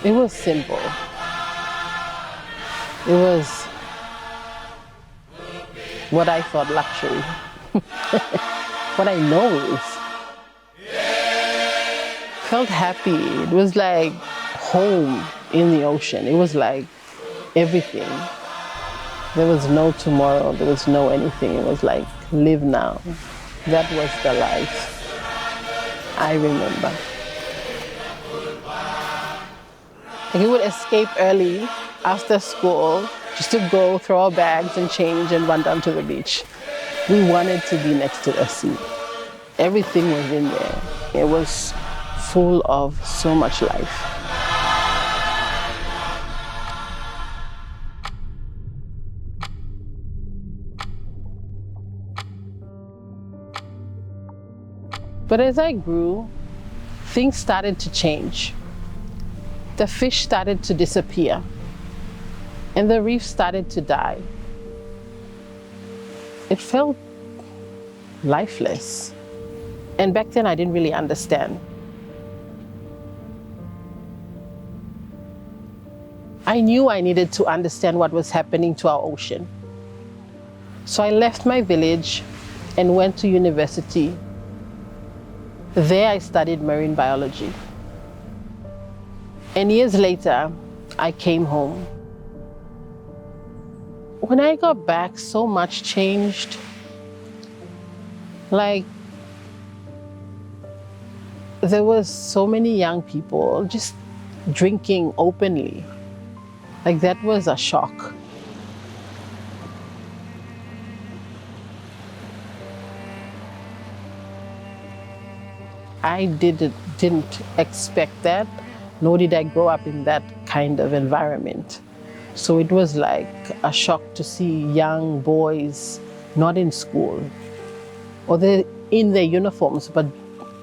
It was simple. It was what I thought luxury. What I know is. Felt happy. It was like home in the ocean. It was like everything. There was no tomorrow. There was no anything. It was like live now. That was the life I remember. Like we would escape early after school just to go throw our bags and change and run down to the beach. We wanted to be next to the sea. Everything was in there. It was full of so much life. But as I grew, things started to change. The fish started to disappear, and the reef started to die. It felt lifeless. And back then I didn't really understand. I knew I needed to understand what was happening to our ocean. So I left my village and went to university. There I studied marine biology. And years later, I came home. When I got back, so much changed. Like, there was so many young people just drinking openly. Like, that was a shock. I didn't expect that, nor did I grow up in that kind of environment. So it was like a shock to see young boys not in school, or they're in their uniforms but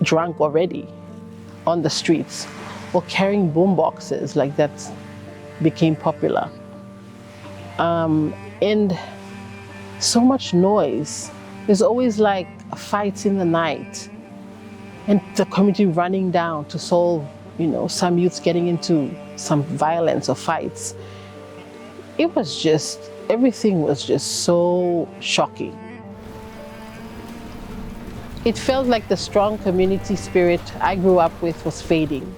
drunk already on the streets, or carrying boom boxes. Like that became popular. And so much noise. There's always like fights in the night, and the community running down to solve, some youths getting into some violence or fights. It was just, everything was just so shocking. It felt like the strong community spirit I grew up with was fading.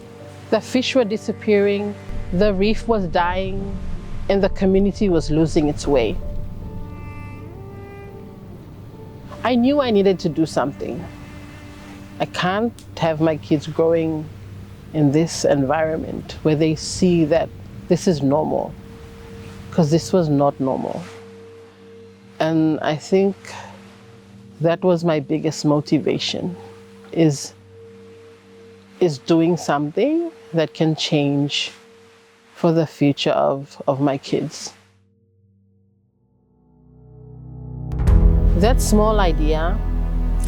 The fish were disappearing, the reef was dying, and the community was losing its way. I knew I needed to do something. I can't have my kids growing in this environment where they see that this is normal, because this was not normal. And I think that was my biggest motivation, is doing something that can change for the future of my kids. That small idea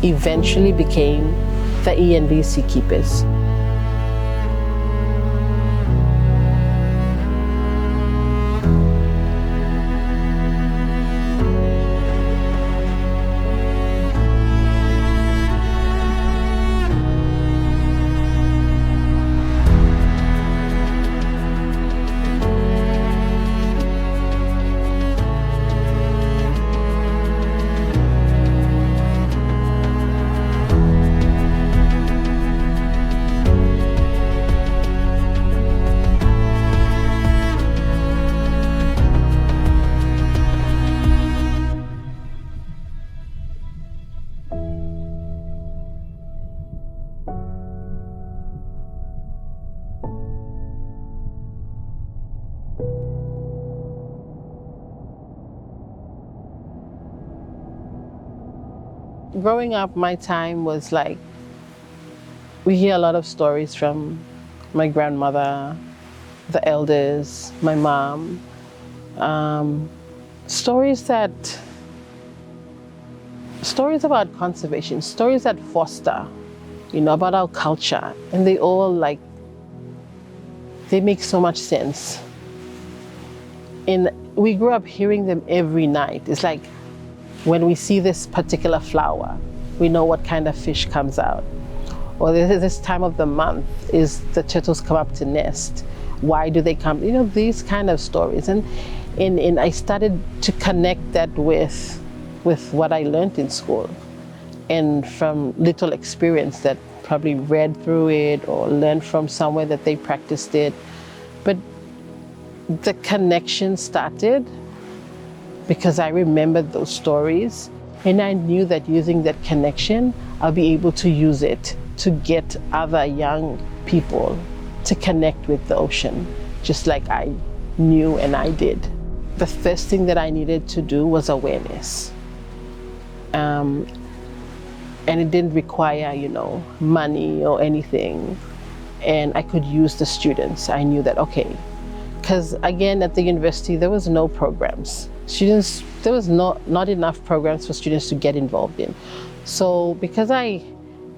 eventually became the ENB Seakeepers. Growing up, my time was like, we hear a lot of stories from my grandmother, the elders, my mom, stories about conservation, stories that foster, about our culture, and they all they make so much sense. And we grew up hearing them every night. It's like, when we see this particular flower, we know what kind of fish comes out. Or this time of the month is the turtles come up to nest. Why do they come? You know, these kind of stories. And I started to connect that with what I learned in school and from little experience that probably read through it or learned from somewhere that they practiced it. But the connection started because I remembered those stories, and I knew that using that connection, I'll be able to use it to get other young people to connect with the ocean, just like I knew and I did. The first thing that I needed to do was awareness. And it didn't require, you know, money or anything. And I could use the students. I knew that, okay, because again, at the university, there was no programs. There was not enough programs for students to get involved in. So because I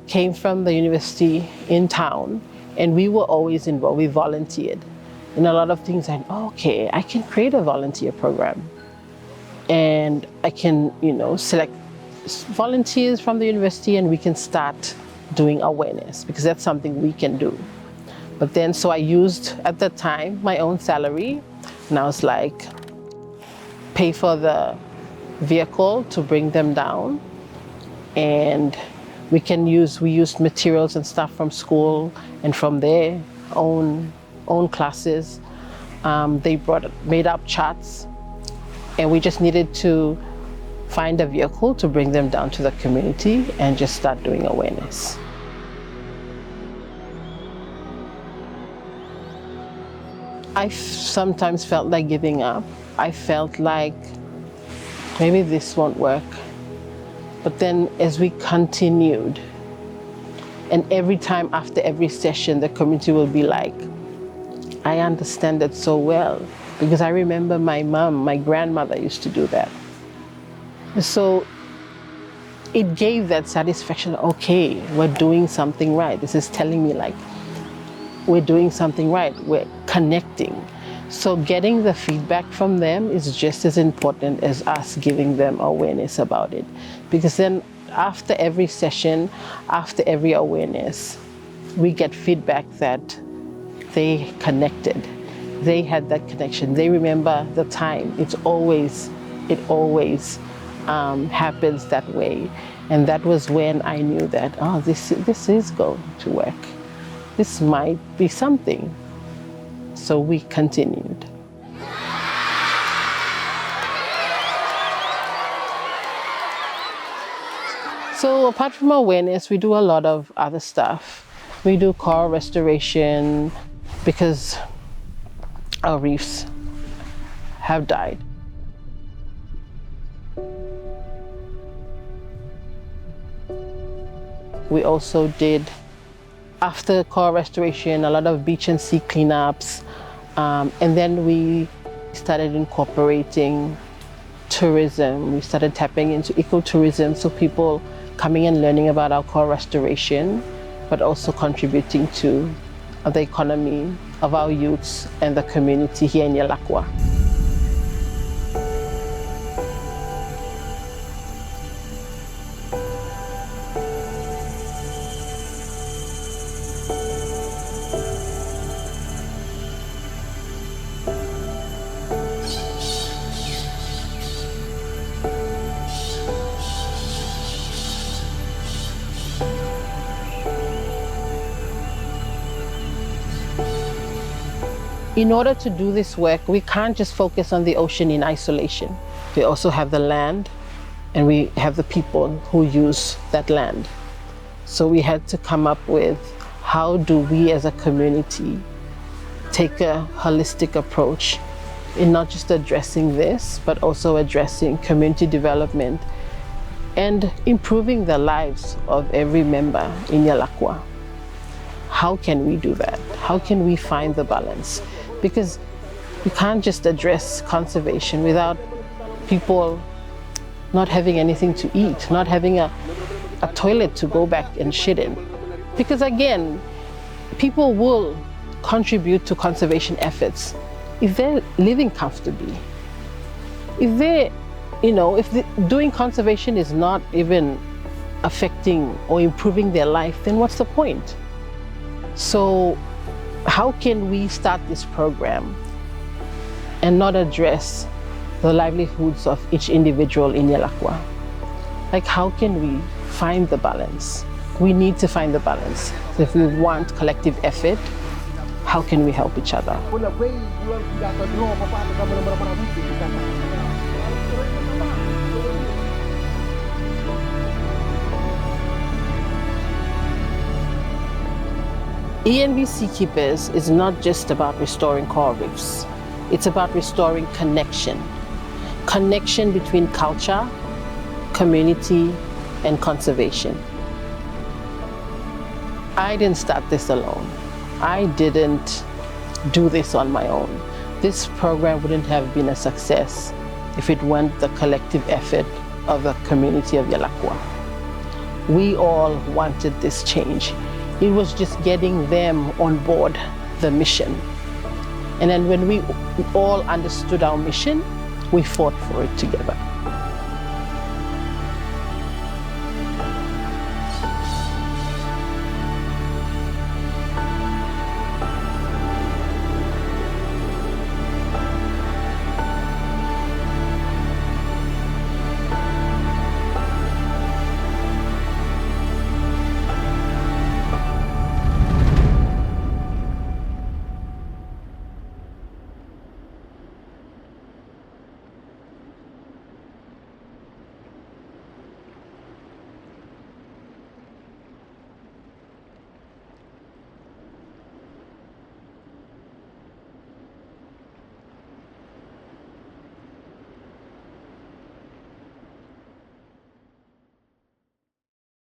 came from the university in town, and we were always involved, we volunteered in a lot of things. And okay, I can create a volunteer program. And I can, you know, select volunteers from the university and we can start doing awareness, because that's something we can do. But then, so I used, at the time, my own salary, and I was like, pay for the vehicle to bring them down. And we used materials and stuff from school and from their own classes. They made up charts, and we just needed to find a vehicle to bring them down to the community and just start doing awareness. I sometimes felt like giving up. I felt like maybe this won't work. But then as we continued, and every time after every session, the community will be like, I understand it so well, because I remember my mom, my grandmother used to do that. So it gave that satisfaction, okay, we're doing something right. This is telling me like, we're doing something right, we're connecting. So getting the feedback from them is just as important as us giving them awareness about it. Because then after every session, after every awareness, we get feedback that they connected. They had that connection. They remember the time. It always happens that way. And that was when I knew that, oh, this is going to work. This might be something. So we continued. So apart from awareness, we do a lot of other stuff. We do coral restoration because our reefs have died. We also did, after coral restoration, a lot of beach and sea cleanups. And then we started incorporating tourism. We started tapping into ecotourism, so people coming and learning about our coral restoration, but also contributing to the economy of our youths and the community here in Yalakwa. In order to do this work, we can't just focus on the ocean in isolation. We also have the land, and we have the people who use that land. So we had to come up with, how do we as a community take a holistic approach in not just addressing this, but also addressing community development and improving the lives of every member in Yalakwa. How can we do that? How can we find the balance? Because you can't just address conservation without people not having anything to eat, not having a toilet to go back and shit in. Because again, people will contribute to conservation efforts if they're living comfortably. If doing conservation is not even affecting or improving their life, then what's the point? So How can we start this program and not address the livelihoods of each individual in Yalakwa? Like, how can we find the balance? We need to find the balance. If we want collective effort, how can we help each other? ENV Seakeepers is not just about restoring coral reefs. It's about restoring connection. Connection between culture, community, and conservation. I didn't start this alone. I didn't do this on my own. This program wouldn't have been a success if it weren't the collective effort of the community of Yalakwa. We all wanted this change. It was just getting them on board the mission. And then when we all understood our mission, we fought for it together.